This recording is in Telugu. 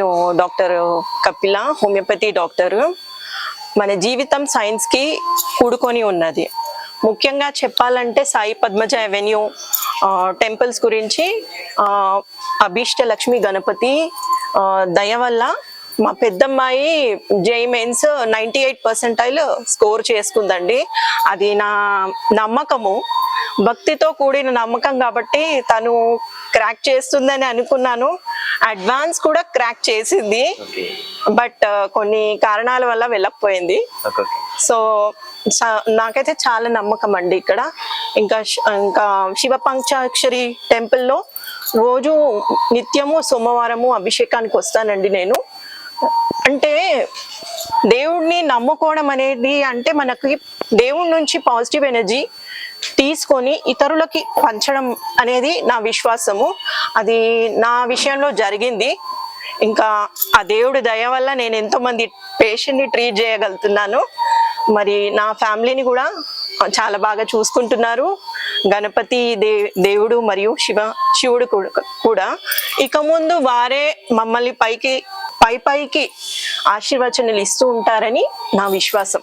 నేను డాక్టర్ కపిల, హోమియోపతి డాక్టర్. మన జీవితం సైన్స్కి కూడుకొని ఉన్నది. ముఖ్యంగా చెప్పాలంటే సాయి పద్మజ అవెన్యూ టెంపుల్స్ గురించి అభీష్ట లక్ష్మి గణపతి దయ వల్ల మా పెద్దమ్మాయి జేఈ మెయిన్స్ 98% స్కోర్ చేసుకుందండి. అది నా నమ్మకము, భక్తితో కూడిన నమ్మకం కాబట్టి తను క్రాక్ చేస్తుందని అనుకున్నాను. అడ్వాన్స్ కూడా క్రాక్ చేసింది, బట్ కొన్ని కారణాల వల్ల వెళ్ళకపోయింది. సో నాకైతే చాలా నమ్మకం అండి ఇక్కడ. ఇంకా శివ పంచాక్షరి టెంపుల్లో రోజు నిత్యము సోమవారము అభిషేకానికి వస్తానండి నేను. అంటే దేవుడిని నమ్ముకోవడం అనేది అంటే మనకి దేవుడి నుంచి పాజిటివ్ ఎనర్జీ తీసుకొని ఇతరులకి పంచడం అనేది నా విశ్వాసము. అది నా విషయంలో జరిగింది. ఇంకా ఆ దేవుడి దయ వల్ల నేను ఎంతోమంది పేషెంట్ని ట్రీట్ చేయగలుగుతున్నాను. మరి నా ఫ్యామిలీని కూడా చాలా బాగా చూసుకుంటున్నారు గణపతి దేవుడు మరియు శివుడు కూడా. ఇక ముందు వారే మమ్మల్ని పైకి ఆశీర్వచనాలు ఇస్తూ ఉంటారని నా విశ్వాసం.